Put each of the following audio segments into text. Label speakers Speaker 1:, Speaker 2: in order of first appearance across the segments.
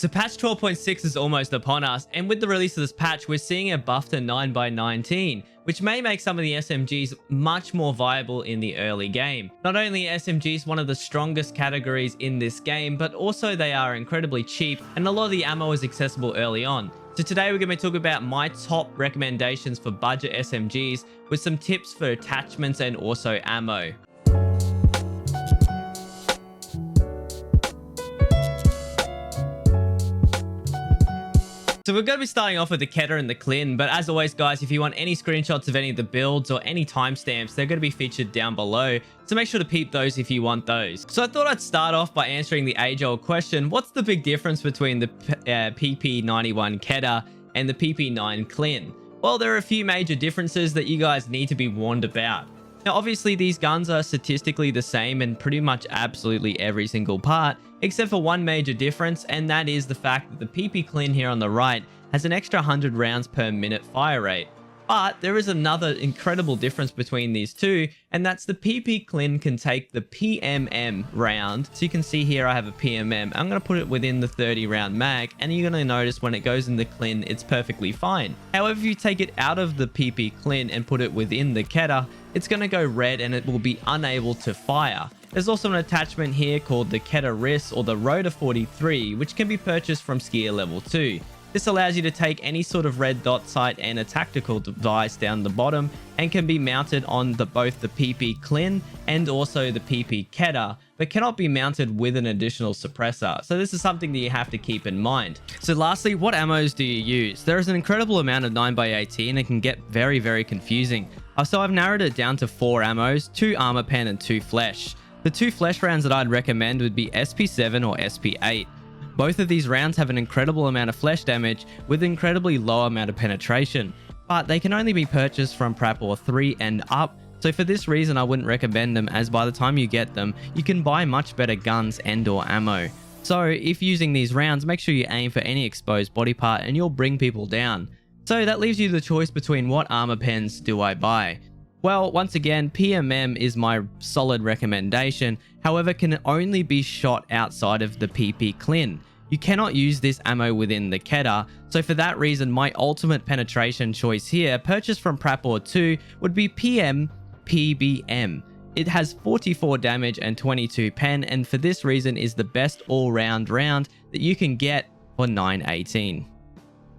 Speaker 1: So patch 12.6 is almost upon us, and with the release of this patch, we're seeing a buff to 9x19, which may make some of the SMGs much more viable in the early game. Not only are SMGs one of the strongest categories in this game, but also they are incredibly cheap, and a lot of the ammo is accessible early on. So today we're going to be talking about my top recommendations for budget SMGs with some tips for attachments and also ammo. So we're going to be starting off with the KEDR and the KLIN, but as always guys, if you want any screenshots of any of the builds or any timestamps, they're going to be featured down below, so make sure to peep those if you want those. So I thought I'd start off by answering the age-old question, what's the big difference between the PP91 KEDR and the PP9 KLIN? Well, there are a few major differences that you guys need to be warned about. Now obviously these guns are statistically the same in pretty much absolutely every single part, except for one major difference, and that is the fact that the PP KLIN here on the right has an extra 100 rounds per minute fire rate. But there is another incredible difference between these two, and that's the PP KLIN can take the PMM round. So you can see here I have a PMM. I'm going to put it within the 30 round mag, and you're going to notice when it goes in the KLIN, it's perfectly fine. However, if you take it out of the PP KLIN and put it within the KEDR, it's going to go red and it will be unable to fire. There's also an attachment here called the KEDR RIS or the Rotor 43, which can be purchased from skier level 2. This allows you to take any sort of red dot sight and a tactical device down the bottom and can be mounted on both the PP KLIN and also the PP KEDR, but cannot be mounted with an additional suppressor. So this is something that you have to keep in mind. So lastly, what ammos do you use? There is an incredible amount of 9x18 and it can get very, very confusing. So I've narrowed it down to 4 ammos, 2 armor pen and 2 flesh. The 2 flesh rounds that I'd recommend would be SP7 or SP8. Both of these rounds have an incredible amount of flesh damage with incredibly low amount of penetration, but they can only be purchased from Prapor 3 and up, so for this reason I wouldn't recommend them, as by the time you get them, you can buy much better guns and or ammo. So if using these rounds, make sure you aim for any exposed body part and you'll bring people down. So that leaves you the choice between what armor pens do I buy. Well, once again, PMM is my solid recommendation, however can only be shot outside of the PP KLIN. You cannot use this ammo within the KEDR, so for that reason my ultimate penetration choice here, purchased from Prapor 2, would be PM PBM. It has 44 damage and 22 pen, and for this reason is the best all-round round that you can get for 918.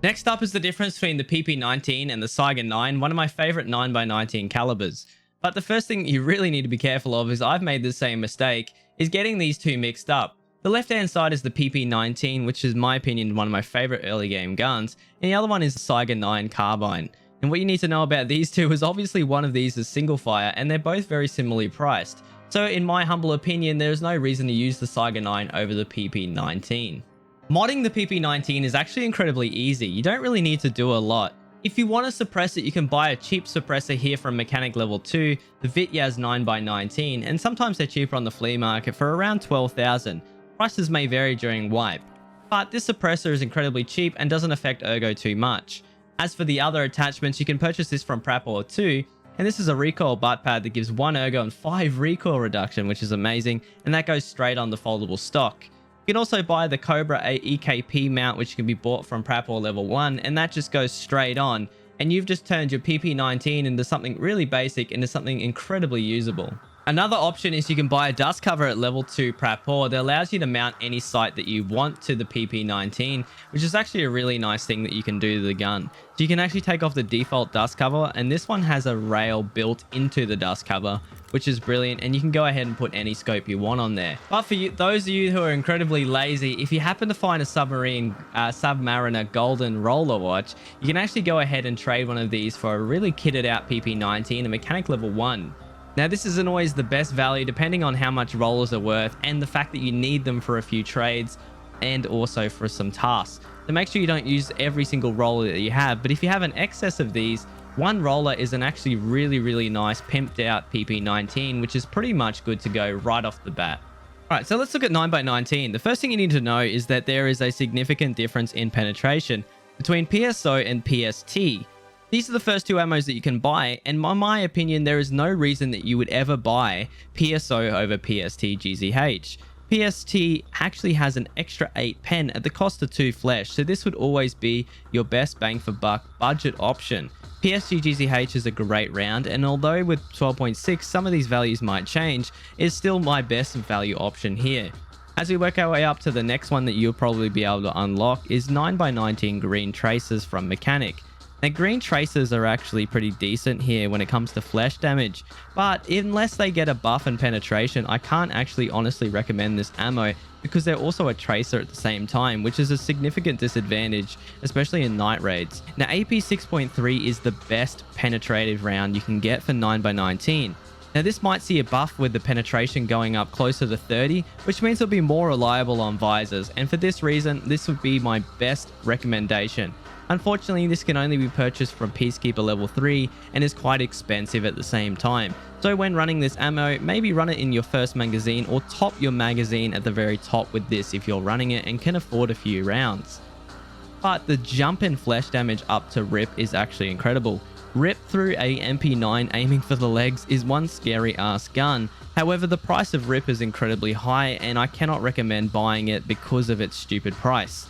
Speaker 1: Next up is the difference between the PP19 and the Saiga 9, one of my favorite 9x19 calibers. But the first thing you really need to be careful of, is I've made the same mistake, is getting these two mixed up. The left hand side is the PP19, which is in my opinion one of my favorite early game guns, and the other one is the Saiga 9 carbine. And what you need to know about these two is obviously one of these is single fire and they're both very similarly priced. So in my humble opinion, there is no reason to use the Saiga 9 over the PP19. Modding the PP19 is actually incredibly easy. You don't really need to do a lot. If you want to suppress it, you can buy a cheap suppressor here from Mechanic Level 2, the Vityaz 9x19, and sometimes they're cheaper on the flea market for around 12,000. Prices may vary during wipe, but this suppressor is incredibly cheap and doesn't affect ergo too much. As for the other attachments, you can purchase this from Prapor 2, and this is a recoil butt pad that gives 1 ergo and 5 recoil reduction, which is amazing, and that goes straight on the foldable stock. You can also buy the Cobra EKP mount, which can be bought from Prapor level 1, and that just goes straight on, and you've just turned your PP19 into something really basic into something incredibly usable. Another option is you can buy a dust cover at level 2 Prapor that allows you to mount any sight that you want to the PP19, which is actually a really nice thing that you can do to the gun. So you can actually take off the default dust cover, and this one has a rail built into the dust cover, which is brilliant, and you can go ahead and put any scope you want on there. But for those of you who are incredibly lazy, if you happen to find a Submariner Golden roller watch, you can actually go ahead and trade one of these for a really kitted out PP19 and Mechanic Level 1. Now this isn't always the best value depending on how much rollers are worth and the fact that you need them for a few trades and also for some tasks. So make sure you don't use every single roller that you have, but if you have an excess of these, one roller is an actually really nice pimped out PP19, which is pretty much good to go right off the bat. Alright, so let's look at 9x19. The first thing you need to know is that there is a significant difference in penetration between PSO and PST. These are the first two ammos that you can buy, and in my opinion, there is no reason that you would ever buy PSO over PST GZH. PST actually has an extra 8 pen at the cost of 2 flesh, so this would always be your best bang for buck budget option. PSG GZH is a great round, and although with 12.6 some of these values might change, it's still my best value option here. As we work our way up to the next one that you'll probably be able to unlock is 9x19 green traces from Mechanic. Now, green traces are actually pretty decent here when it comes to flesh damage, but unless they get a buff and penetration, I can't actually honestly recommend this ammo because they're also a tracer at the same time, which is a significant disadvantage, especially in night raids. Now, AP 6.3 is the best penetrative round you can get for 9x19. Now, this might see a buff with the penetration going up closer to 30, which means it'll be more reliable on visors, and for this reason, this would be my best recommendation. Unfortunately, this can only be purchased from Peacekeeper level 3 and is quite expensive at the same time. So when running this ammo, maybe run it in your first magazine or top your magazine at the very top with this if you're running it and can afford a few rounds. But the jump in flesh damage up to RIP is actually incredible. RIP through a MP9 aiming for the legs is one scary ass gun. However, the price of RIP is incredibly high and I cannot recommend buying it because of its stupid price.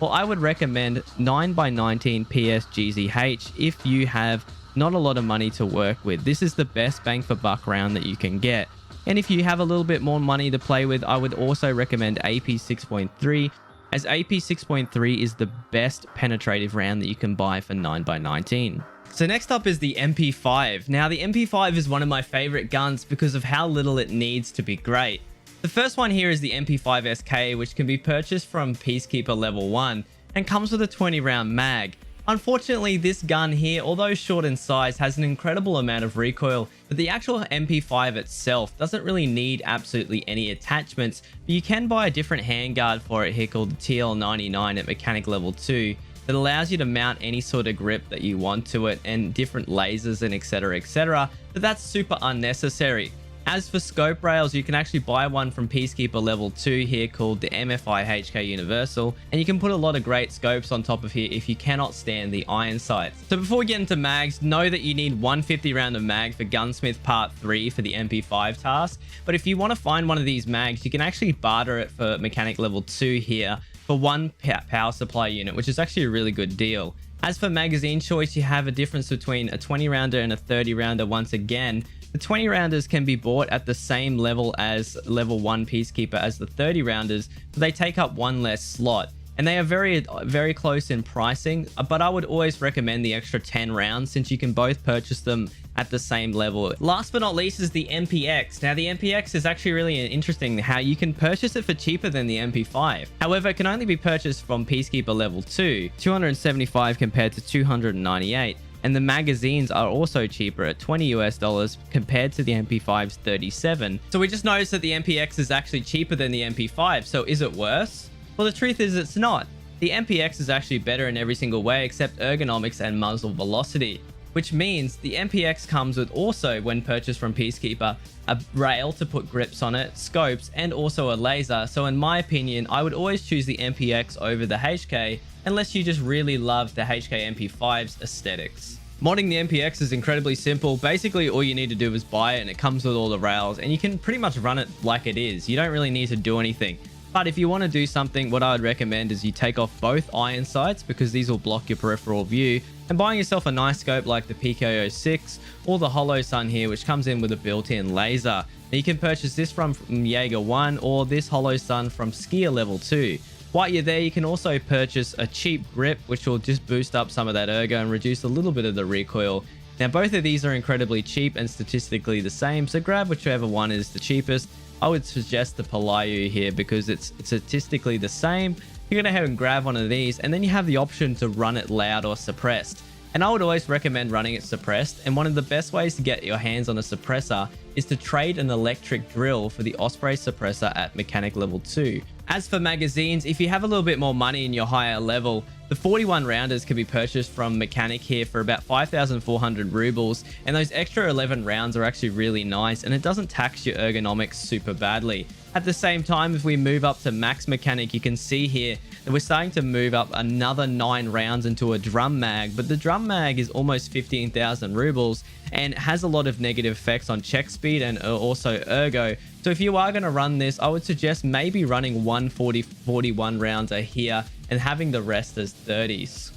Speaker 1: Well, I would recommend 9x19 PSGZH if you have not a lot of money to work with. This is the best bang for buck round that you can get. And if you have a little bit more money to play with, I would also recommend AP 6.3, as AP 6.3 is the best penetrative round that you can buy for 9x19. So next up is the MP5. Now, the MP5 is one of my favorite guns because of how little it needs to be great. The first one here is the MP5 SK, which can be purchased from Peacekeeper level 1 and comes with a 20 round mag. Unfortunately, this gun here, although short in size, has an incredible amount of recoil, but the actual MP5 itself doesn't really need absolutely any attachments, but you can buy a different handguard for it here called the TL99 at Mechanic level 2 that allows you to mount any sort of grip that you want to it and different lasers and etc, but that's super unnecessary. As for scope rails, you can actually buy one from Peacekeeper level 2 here called the MFI HK Universal, and you can put a lot of great scopes on top of here if you cannot stand the iron sights. So before we get into mags, know that you need 150 round of mag for Gunsmith Part 3 for the MP5 task, but if you want to find one of these mags, you can actually barter it for Mechanic level 2 here for one power supply unit, which is actually a really good deal. As for magazine choice, you have a difference between a 20 rounder and a 30 rounder once again. The 20 rounders can be bought at the same level as level 1 Peacekeeper as the 30 rounders, but they take up one less slot. And they are very close in pricing, but I would always recommend the extra 10 rounds since you can both purchase them at the same level. Last but not least is the MPX. Now, the MPX is actually really interesting how you can purchase it for cheaper than the MP5. However, it can only be purchased from Peacekeeper level 2, 275 compared to 298. And the magazines are also cheaper at $20 US compared to the MP5's 37. So we just noticed that the MPX is actually cheaper than the MP5. So is it worse? Well, the truth is it's not. The MPX is actually better in every single way except ergonomics and muzzle velocity, which means the MPX comes with also, when purchased from Peacekeeper, a rail to put grips on it, scopes, and also a laser. So in my opinion, I would always choose the MPX over the HK unless you just really love the HK MP5's aesthetics. Modding the MPX is incredibly simple. Basically, all you need to do is buy it and it comes with all the rails and you can pretty much run it like it is. You don't really need to do anything. But if you want to do something, what I would recommend is you take off both iron sights because these will block your peripheral view, and buying yourself a nice scope like the PKO6 or the Hollow Sun here, which comes in with a built-in laser. Now, you can purchase this from Jaeger 1 or this Hollow Sun from Skier level 2. While you're there, you can also purchase a cheap grip, which will just boost up some of that ergo and reduce a little bit of the recoil. Now, both of these are incredibly cheap and statistically the same, so grab whichever one is the cheapest. I would suggest the Palayu here because it's statistically the same. You're going to go ahead and grab one of these, and then you have the option to run it loud or suppressed. And I would always recommend running it suppressed, and one of the best ways to get your hands on a suppressor is to trade an electric drill for the Osprey suppressor at Mechanic level 2. As for magazines, if you have a little bit more money in your higher level, the 41 rounders can be purchased from Mechanic here for about 5,400 rubles, and those extra 11 rounds are actually really nice and it doesn't tax your ergonomics super badly. At the same time, if we move up to max mechanic, you can see here that we're starting to move up another 9 rounds into a drum mag, but the drum mag is almost 15,000 rubles and has a lot of negative effects on check speed and also ergo. So if you are going to run this, I would suggest maybe running 140-41 rounds here and having the rest as 30s.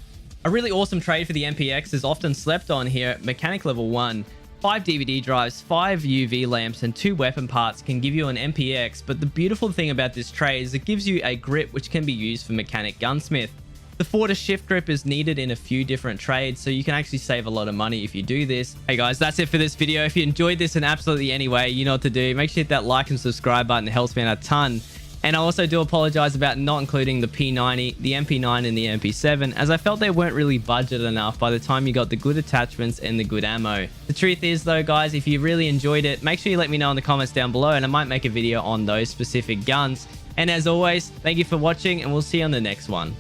Speaker 1: A really awesome trade for the MPX is often slept on here at mechanic level 1. 5 DVD drives, 5 UV lamps, and 2 weapon parts can give you an MPX, but the beautiful thing about this trade is it gives you a grip which can be used for mechanic gunsmith. The 4 shift grip is needed in a few different trades, so you can actually save a lot of money if you do this. Hey guys, that's it for this video. If you enjoyed this in absolutely any way, you know what to do. Make sure you hit that like and subscribe button. It helps me out a ton. And I also do apologize about not including the P90, the MP9, and the MP7, as I felt they weren't really budgeted enough by the time you got the good attachments and the good ammo. The truth is though, guys, if you really enjoyed it, make sure you let me know in the comments down below, and I might make a video on those specific guns. And as always, thank you for watching, and we'll see you on the next one.